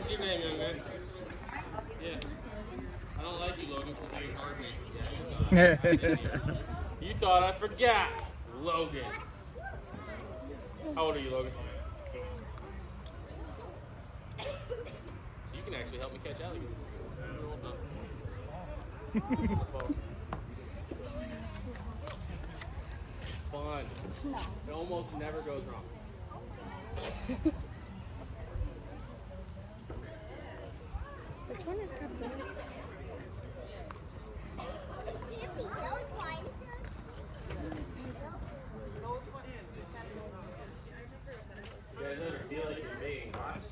What's your name, young man? Yeah. I don't like you, Logan, because you ignored me. You thought I forgot, Logan. How old are you, Logan? So you can actually help me catch alligators. Fun. It almost never goes wrong. Which one is Captain? You guys ever feel like you're being watched?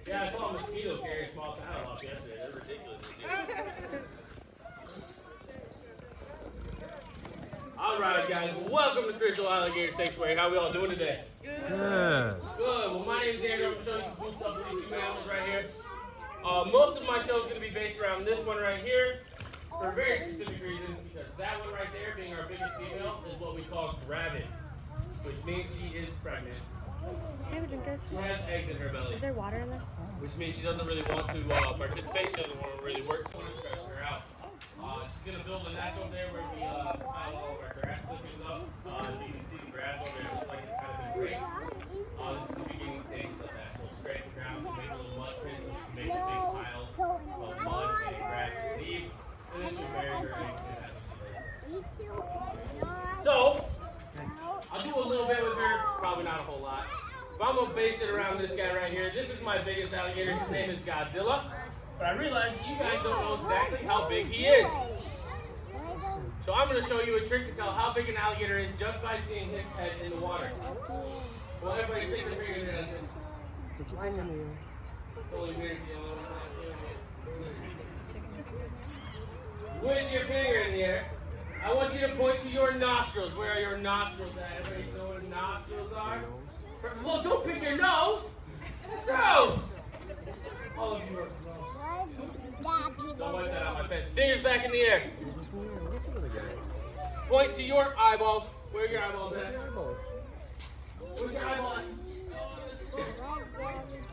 Yeah, I saw a mosquito carry a small paddle off yesterday. They're ridiculous. All right, guys. Welcome to Critchlow Alligator Sanctuary. How we all doing today? Good. Good. Well, my name's Andrew. I'm going to show you some cool stuff with these two animals right here. Most of my show is going to be based around this one right here for a very specific reason, because that one right there, being our biggest female, is what we call gravid, which means she is pregnant. Have a drink, guys. She has eggs in her belly. Is there water in this? Which means she doesn't really want to participate. She doesn't want to really work. So we're going to stretch her out. She's going to build a nest over there where we pile all of our grass clippings up. You can see the grass over there. It looks like it's kind of been great. This is the beginning stages of that. She'll straighten the ground, she'll make a little mud prints, and she'll make a big pile of mud and grass and leaves. And then she'll bury her eggs in that. So, I'll do a little bit with her. Probably not a whole lot. But I'm going to base it around this guy right here. This is my biggest alligator. His name is Godzilla. But I realize that you guys don't know exactly how big he is. So I'm going to show you a trick to tell how big an alligator is just by seeing his head in the water. Well, everybody stick their finger in there. With your finger in the air, I want you to point to your nostrils. Where are your nostrils at? Everybody know where nostrils are? Well, don't pick your nose. Gross. All of you are gross. Don't wipe that out my face. Fingers back in the air. Point to your eyeballs. Where are your eyeballs at? Where's your eyeball at?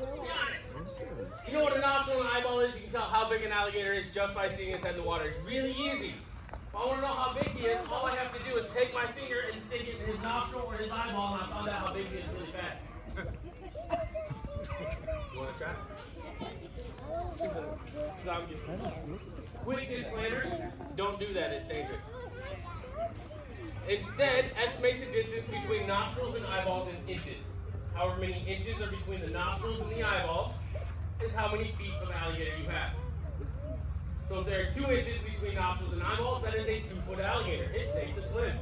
Got it. You know what a nostril and an eyeball is? You can tell how big an alligator is just by seeing his head in the water. It's really easy. If I want to know how big he is, all I have to do is take my finger and stick it in his nostril or his eyeball, and I found out how big he is really fast. You want to try? Sound good. Quick disclaimer, don't do that, it's dangerous. Instead, estimate the distance between nostrils and eyeballs in inches. However many inches are between the nostrils and the eyeballs is how many feet of alligator you have. So if there are 2 inches between nostrils and eyeballs, that is a 2-foot alligator. It's safe to swim.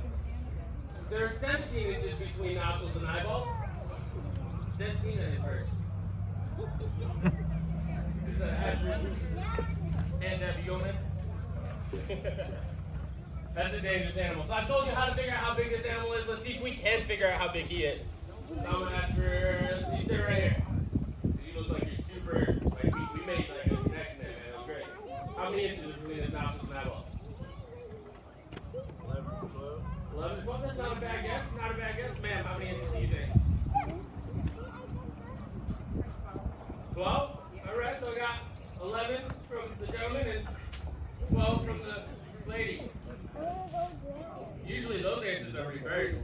If there are 17 inches between nostrils and eyeballs, 17 and it hurts. Is that accurate? And that human? That's a dangerous animal. So I've told you how to figure out how big this animal is. Let's see if we can figure out how big he is. So I'm going to ask for, you sit right here. You look like you're super, like we made like a connection there, man. It was great. How many inches are between his nostrils and eyeballs? 11 to 12. 11 to 12? That's not a bad guess. Not a bad guess. Ma'am, how many inches do you think? 12? Alright, so I got 11 from the gentleman and 12 from the lady. Usually those answers are reversed.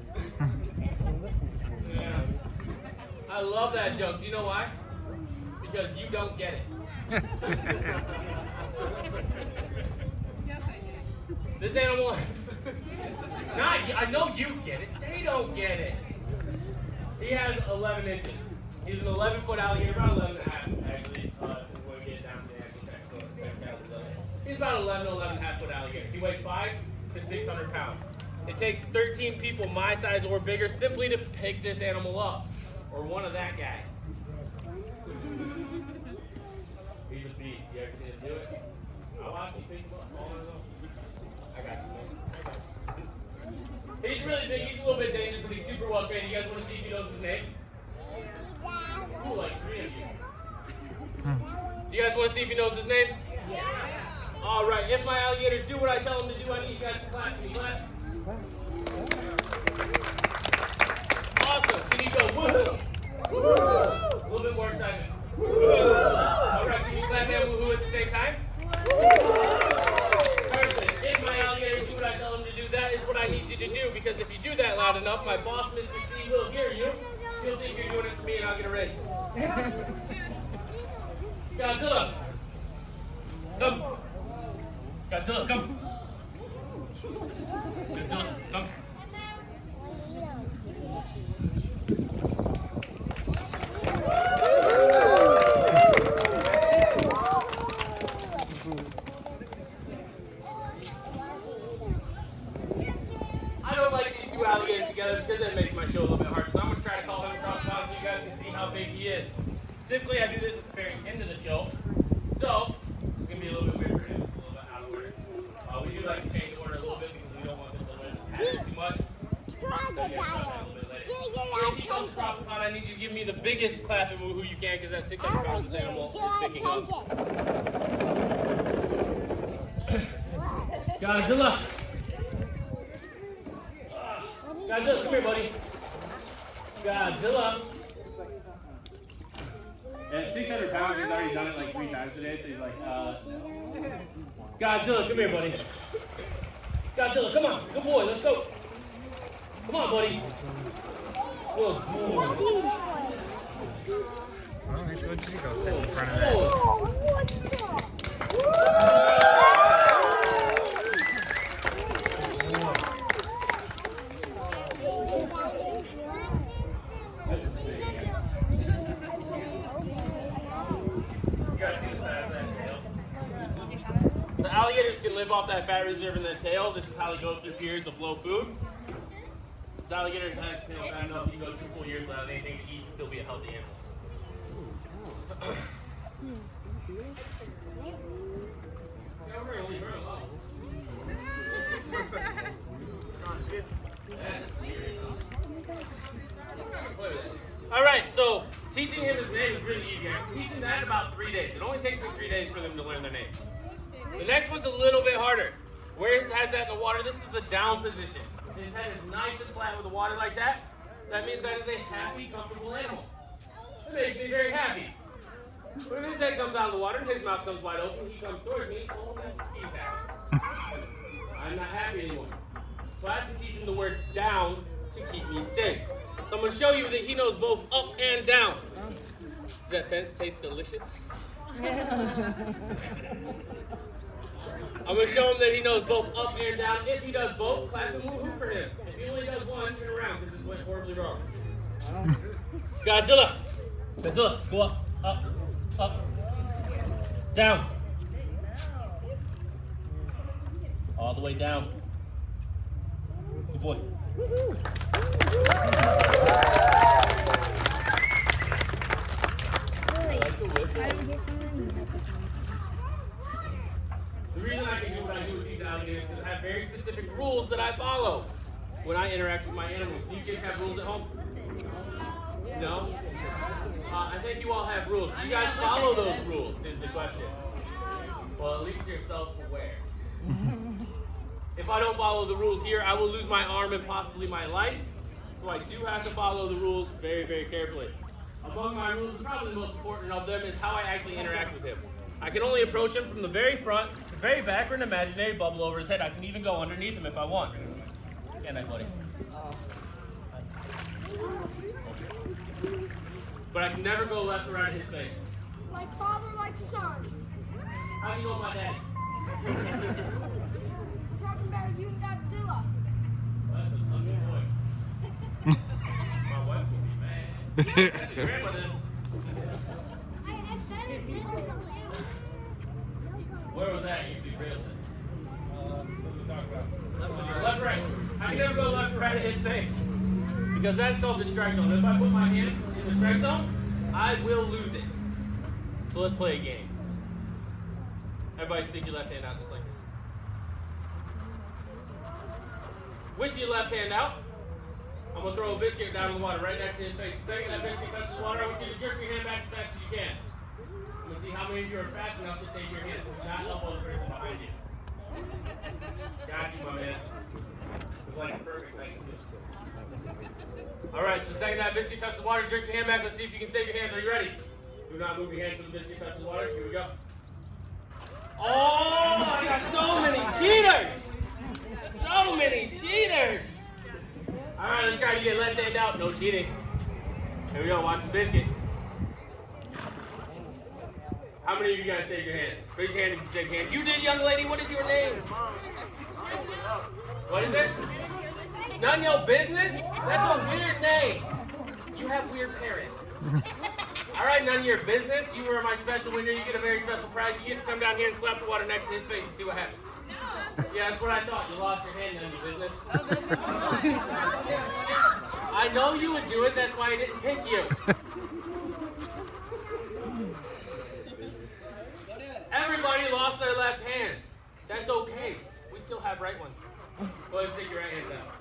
Yeah. I love that joke. Do you know why? Because you don't get it. This animal, I know you get it. They don't get it. He has 11 inches. He's an 11-foot alligator, about 11 and a half, actually. When we get down to the actual text. He's about 11 and a half foot alligator. He weighs 5 to 600 pounds. It takes 13 people my size or bigger simply to pick this animal up. Or one of that guy. He's a beast. You ever seen him do it? I watch him pick him up all in a row. super well trained. You guys want to see if he knows his name? Ooh, like 3 of you. Do you guys want to see if he knows his name? Yes. All right. If my alligators do what I tell them to do, I need you guys to clap. Can you clap? Awesome. Can you go woohoo? Woohoo! A little bit more excitement. Woohoo! All right. Can you clap and woohoo at the same time? Perfect. If my alligators do what I tell them to do, that is what I need you to do. Because if you do that loud enough, my boss, Mr. C, will hear you. He'll think you're doing it for me, and I'll get a raise. Godzilla. Come. Godzilla, come. Godzilla, come. I don't like these two alligators together because it makes my show a little bit harder. So I'm going to try to call him across the pond so you guys can see how big he is. Typically, I do this at the very end of the show. So, it's going to be a little bit weird for him. It's a little bit out of order. We do like to change the order a little bit because we don't want this to happen too much. I need you to give me the biggest clap and woohoo you can because that's 600 pounds this animal is picking up. Godzilla! Godzilla, come here, buddy. Godzilla! At 600 pounds, he's already done it like 3 times today, so he's like, Godzilla, come here, buddy. Godzilla, come on. Good boy, let's go. Come on, buddy. Good boy. Well, maybe we'll just go sit in front of that. The alligators can live off that fat reserve in their tail. This is how they go through periods of low food. This alligator has tail fat enough you can go 2 full years without anything to eat and still be a healthy animal. All right, so teaching him his name is really easy. I'm teaching that in about 3 days. It only takes me 3 days for them to learn their name. The next one's a little bit harder. Where his head's at in the water, this is the down position. His head is nice and flat with the water like that. That means that is a happy, comfortable animal. It makes me very happy. But if his head comes out of the water and his mouth comes wide open, he comes towards me, oh, he's happy. I'm not happy anymore. So I have to teach him the word down to keep me safe. So I'm going to show you that he knows both up and down. Does that fence taste delicious? I'm going to show him that he knows both up and down. If he does both, clap and woohoo for him. If he only does one, turn around because this went horribly wrong. Godzilla. Godzilla, let's go up, up, down. All the way down. Good boy. The reason I can do what I do with these alligators is because I have very specific rules that I follow when I interact with my animals. Do you kids have rules at home? No? I think you all have rules. Do you guys follow those rules is the question. Well, at least you're self-aware. If I don't follow the rules here, I will lose my arm and possibly my life. So I do have to follow the rules very, very carefully. Among my rules, probably the most important of them, is how I actually interact with him. I can only approach him from the very front, the very back, or an imaginary bubble over his head. I can even go underneath him if I want. Can I, buddy? But I can never go left or right in his face. Like father, like son. How do you know my daddy? We're talking about you and Godzilla. Well, that's an ugly boy. My wife will be mad. That's your grandmother. Where was that? You derailed it. What are we talking about? Left, right. I can never go left or right in his face. Because that's called the strike zone. If I put my hand in the strike zone, I will lose it. So let's play a game. Everybody stick your left hand out just like this. With your left hand out, I'm going to throw a biscuit down in the water right next to his face. The second that biscuit touches the water, I want you to jerk your hand back as fast as you can. I'm going to see how many of you are fast enough to save your hand. Do not elbow the person behind you. Got you, my man. It's like a perfect thing. All right, so the second that biscuit touches the water, jerk your hand back. Let's see if you can save your hands. Are you ready? Do not move your hand until the biscuit touches the water. Here we go. Oh, I got so many cheaters! So many cheaters! All right, let's try to get left hand out. No cheating. Here we go. Watch the biscuit. How many of you guys saved your hands? Raise your hand if you saved your hand. You did, young lady. What is your name? What is it? None your business? That's a weird name. You have weird parents. All right, none of your business. You were my special winner. You get a very special prize. You get to come down here and slap the water next to his face and see what happens. Yeah, that's what I thought. You lost your hand, none of your business. I know you would do it. That's why I didn't pick you. Everybody lost their left hands. That's okay. We still have right ones. Go ahead and stick your right hands out.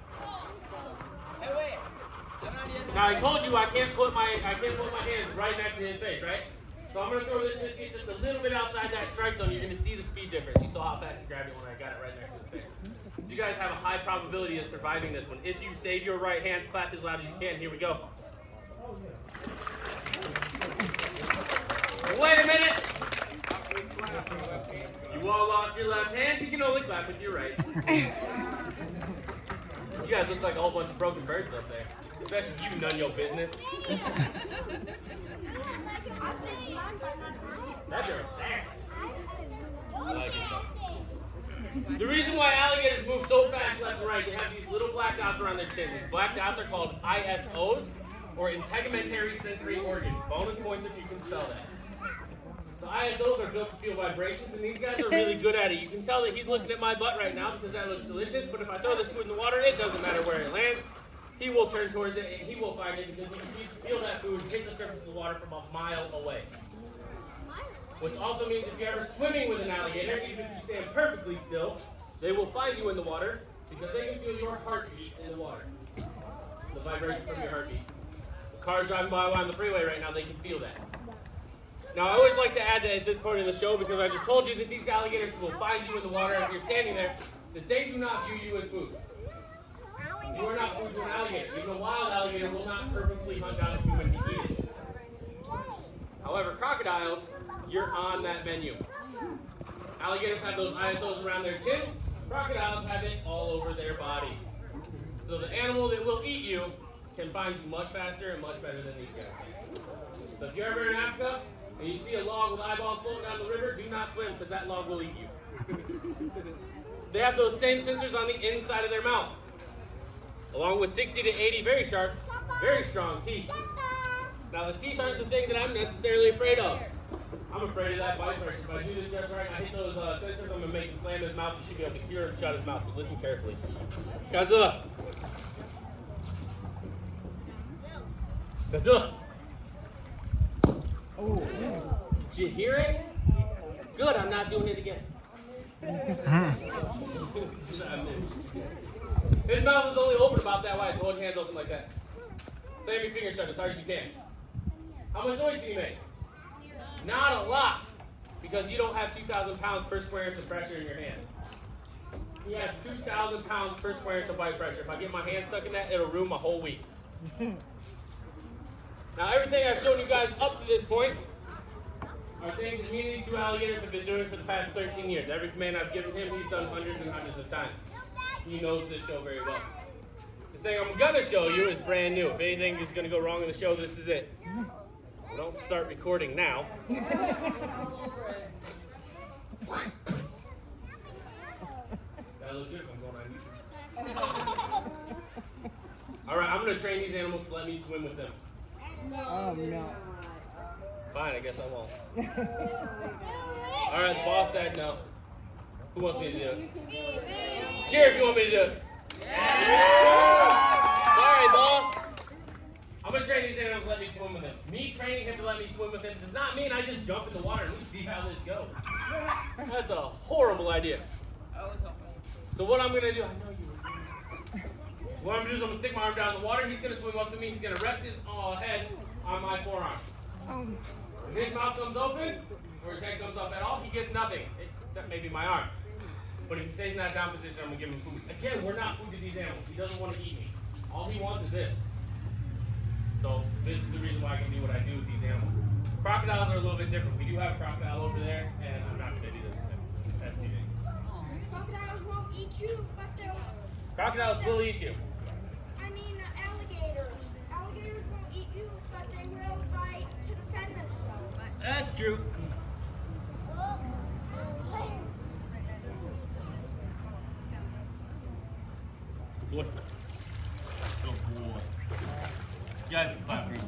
Hey, wait. Now I told you I can't put my hands right next to his face, right? So I'm gonna throw this biscuit just a little bit outside that strike zone. You're gonna see the speed difference. You saw how fast he grabbed it when I got it right next to his face. You guys have a high probability of surviving this one. If you save your right hands, clap as loud as you can. Here we go. Wait a minute. You all lost your left hands. You can only clap with your right. You guys look like a whole bunch of broken birds up there. Especially you, none your business. That's your sass. I like it. The reason why alligators move so fast left and right, they have these little black dots around their chin. These black dots are called ISOs, or integumentary sensory organs. Bonus points if you can spell that. The ISOs are built to feel vibrations, and these guys are really good at it. You can tell that he's looking at my butt right now because that looks delicious, but if I throw this food in the water, it doesn't matter where it lands. He will turn towards it, and he will find it because he can feel that food hit the surface of the water from a mile away. Which also means if you're ever swimming with an alligator, even if you stand perfectly still, they will find you in the water because they can feel your heartbeat in the water. The vibration from your heartbeat. The cars driving by on the freeway right now, they can feel that. Now, I always like to add that at this point in the show, because I just told you that these alligators will find you in the water if you're standing there, that they do not view you as food. You are not food to an alligator. Even a wild alligator will not purposely hunt down a human to eat it. However, crocodiles, you're on that menu. Alligators have those ISOs around their chin. Crocodiles have it all over their body. So the animal that will eat you can find you much faster and much better than these guys. So if you're ever in Africa and you see a log with eyeballs floating down the river, do not swim because that log will eat you. They have those same sensors on the inside of their mouth, along with 60 to 80 very sharp, very strong teeth. Now the teeth aren't the thing that I'm necessarily afraid of. I'm afraid of that bite pressure. If I do this just right and I hit those sensors, I'm going to make him slam his mouth. You should be able to hear him shut his mouth, so listen carefully. Godzilla. Godzilla. Oh. Did you hear it? Good, I'm not doing it again. His mouth was only open about that wide, so hold your hands open like that. Slam your fingers shut as hard as you can. How much noise can you make? Not a lot, because you don't have 2,000 pounds per square inch of pressure in your hand. You have 2,000 pounds per square inch of bite pressure. If I get my hand stuck in that, it'll ruin my whole week. Now, everything I've shown you guys up to this point are things that me and these two alligators have been doing for the past 13 years. Every command I've given him, he's done hundreds and hundreds of times. He knows this show very well. The thing I'm going to show you is brand new. If anything is going to go wrong in the show, this is it. We don't start recording now. That looks good if I'm going on YouTube. All right, I'm going to train these animals to let me swim with them. Oh, no. Fine, I guess I won't. All right, the boss said no. Who wants me to do it? Cheer if you want me to do it. Sorry, boss. I'm going to train these animals to let me swim with them. Me training him to let me swim with him does not mean I just jump in the water and we see how this goes. That's a horrible idea. I was hoping. So what I'm going to do, I know you were. What I'm gonna do is I'm gonna stick my arm down in the water. He's gonna swim up to me. He's gonna rest his head on my forearm. If his mouth comes open, or his head comes up at all, he gets nothing, except maybe my arm. But if he stays in that down position, I'm gonna give him food. Again, we're not food to these animals. He doesn't want to eat me. All he wants is this. So this is the reason why I can do what I do with these animals. Crocodiles are a little bit different. We do have a crocodile over there, and I'm not gonna do this. That's too big. Crocodiles won't eat you, but they'll. Crocodiles will eat you. I mean, alligators. Alligators won't eat you, but they will bite to defend themselves. That's true. Good boy. Good boy. This guy's a clap for him.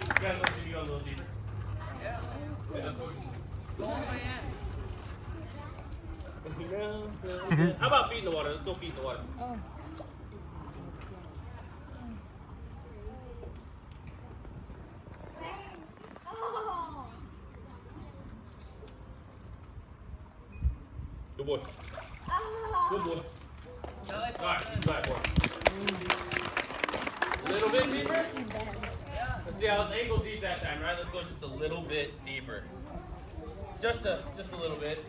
You guys, let's see if you go a little deeper. Yeah. How about feet in the water? Let's go feet in the water. Good boy. Good boy. Alright, you back boy. A little bit deeper? Let's see, I was ankle deep that time, right? Let's go just a little bit deeper. Just a little bit.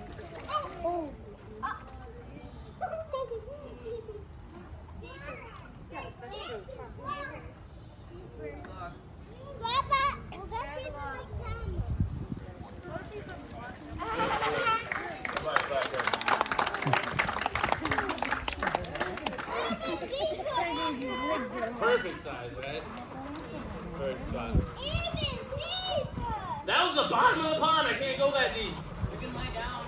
Perfect size, right? Perfect spot. That was the bottom of the pond. I can't go that deep. You can lay down.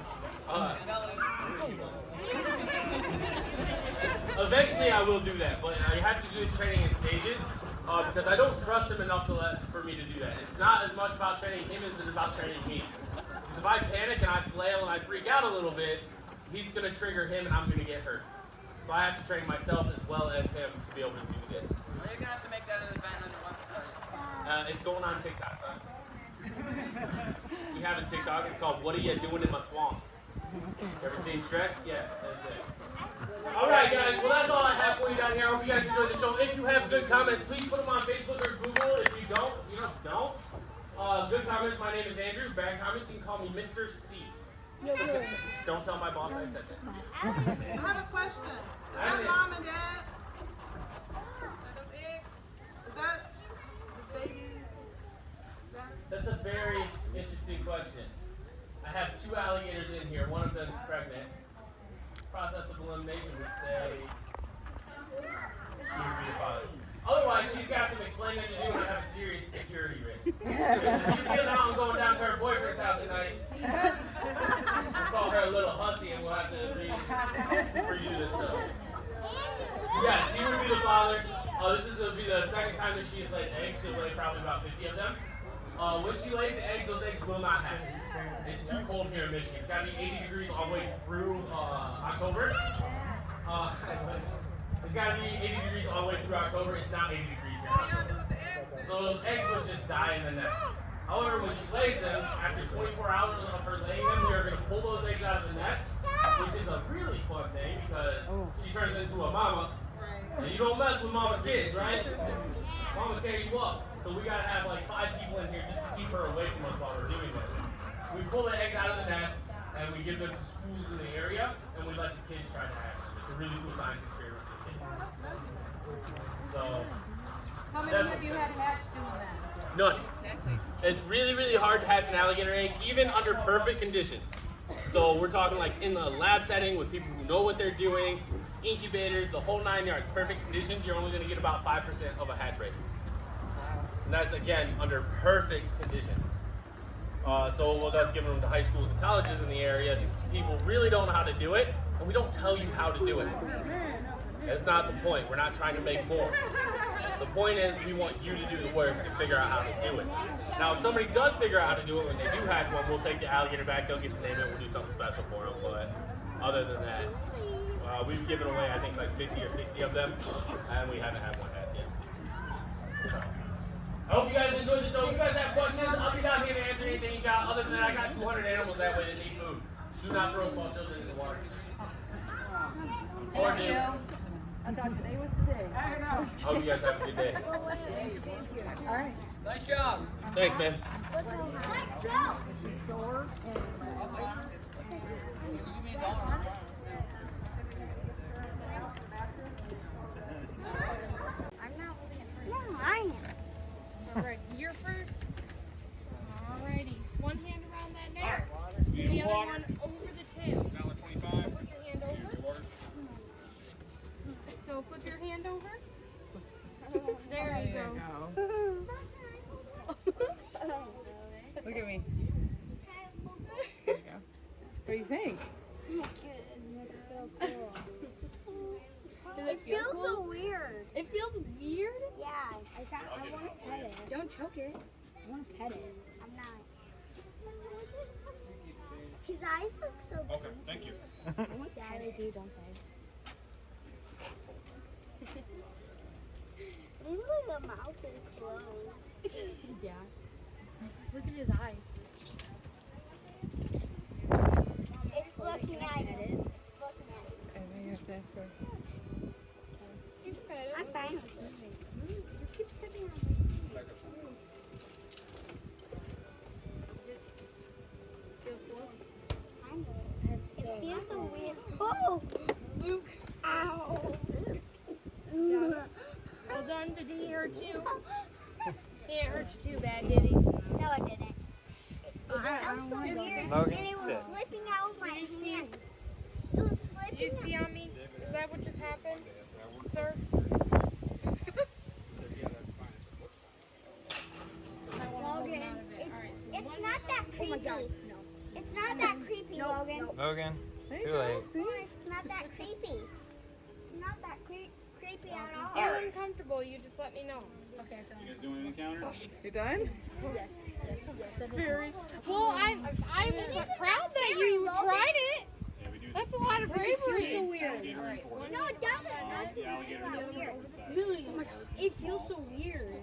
Eventually, I will do that, but I have to do this training in stages because I don't trust him enough for me to do that. It's not as much about training him as it is about training me. Because if I panic and I flail and I freak out a little bit, he's going to trigger him and I'm going to get hurt. So I have to train myself as well as him to be able to do this. Well, you're gonna have to make that an event on your website. It's going on TikTok, son. We have a TikTok. It's called "What Are You Doing in My Swamp?" Ever seen Shrek? Yeah, that's it. All right, guys. Well, that's all I have for you down here. I hope you guys enjoyed the show. If you have good comments, please put them on Facebook or Google. If you don't, you just don't. Good comments. My name is Andrew. Bad comments, you can call me Mr. C. Don't tell my boss I said that. I have a question. Is that mom and dad? Are those eggs? Is that the babies? That's a very interesting question. I have two alligators in here. One of them is pregnant. Process of elimination would say she would be the father. Otherwise, she's got some explaining to do and I have a serious security risk. She's getting out and going down to her boyfriend's house tonight. We'll call her a little hussy and we'll have to redo this stuff. Yes, he would be the father. This will be the second time that she has laid eggs. She'll lay probably about 50 of them. When she lays the eggs, those eggs will not hatch. It's too cold here in Michigan. It's got to be 80 degrees all the way through October. It's got to be 80 degrees all the way through October. It's not 80 degrees here. So those eggs will just die in the nest. However, when she lays them, after 24 hours of her laying them, we are going to pull those eggs out of the nest, which is a really fun thing because she turns into a mama. And you don't mess with mama's kids, right? Mama tear you up. So we got to have like 5 people in here just to keep her away from us while we're doing this. We pull the eggs out of the nest, and we give them to schools in the area, and we let the kids try to hatch them. It's a really cool science experiment for kids. So, How many have you had hatched doing that? none. It's really, really hard to hatch an alligator egg, even under perfect conditions. So we're talking like in the lab setting with people who know what they're doing, incubators, the whole 9 yards. Perfect conditions, you're only going to get about 5% of a hatch rate. And that's, again, under perfect conditions. So we'll just give them to high schools and colleges in the area. These people really don't know how to do it, and we don't tell you how to do it. That's not the point. We're not trying to make more. The point is we want you to do the work and figure out how to do it. Now, if somebody does figure out how to do it when they do hatch one, we'll take the alligator back. They'll get to name it. We'll do something special for them. But other than that, we've given away, I think, like 50 or 60 of them, and we haven't had one hatch yet. I hope you guys enjoyed the show. If you guys have questions, I'll be down here to answer anything you got. Other than that, I got 200 animals that way that need food. Do not throw small children in the water. Thank you. I thought today was the day. I know. Hope you guys have a good day. All right. Nice job. Thanks, man. I'm not holding it first. No, I am. Alright, you're first. Alrighty. One hand around that neck. The other one over the tail. $1.25. Put your hand over. So flip your hand over. There you go. Look at me. There you go. What do you think? That's so cool. Does It feels so weird. It feels weird? Yeah, I want to pet it. Don't choke it. I want to pet it. I'm not. His eyes look so big. Okay, thank you. Yeah, they do, don't they? They look like a mouth is closed. Yeah. Look at his eyes. It's looking at you. It's looking at you. I think you have to ask her. You can pet it. I'm fine with it. You keep stepping on me. Feels cool? Kind of. That's It feels so weird. Oh! Luke. Ow! Well done. Did he hurt you? He didn't hurt you too bad, did he? No, it didn't. It felt so weird. Logan, And it was sit. slipping out of my hands. It was Did you slipping just out. pee on me? Is that what just happened, sir? Logan, it's not that creepy. It's not that creepy, Logan. Logan, There you too go. late. See? It's not that creepy. It's not that creepy at all. If you're uncomfortable, you just let me know. Okay, I feel You guys doing an encounter? You done? That's very. Well, I'm proud that you tried it. Yeah, we do. That's a lot of bravery. so weird. Alligator in No, it doesn't. the alligator is Weird. inside. It feels so weird.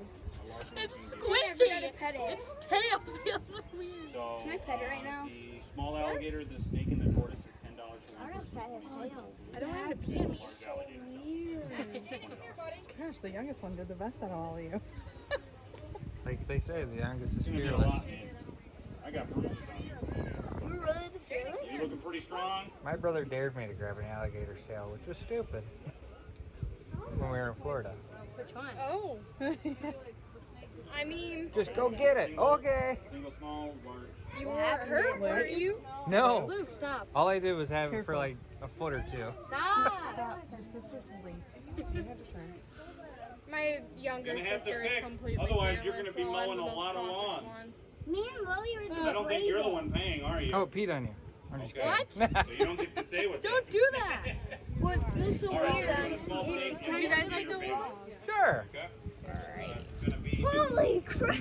It's squishy. Pet it. Its tail feels weird. So, Can I pet it right now? The small alligator, the snake, and the tortoise is $10 for one person. I don't want to pee him. Large alligator. Gosh, the youngest one did the best out of all of you. Like they say, the youngest is It's gonna be a fearless. lot, man. I got bruises on you. You're really the fearless? You looking pretty strong? My brother dared me to grab an alligator's tail, which was stupid. When we were in Florida. Which one? Oh. I mean, Just go get it. Okay. Single, small, large. you weren't hurt, were you? No. Luke, stop. All I did was have it for Careful. like a foot or two. Stop. Stop. Your sister's holding. You have to turn. My younger You're gonna have to sister is pick. completely Otherwise, you're fearless, gonna be while I'm mowing the a most lot of cautious lawns. one. Me and Lily are the Because I don't think you're the one paying, are you? Oh, it peed on you. I'm just Okay. kidding. So you don't get to say what's Don't do that. Well, it feels so All right, so weird. you're doing a small snake. Can you guys like to walk? Sure. Okay. Alright. It's gonna be Holy crap!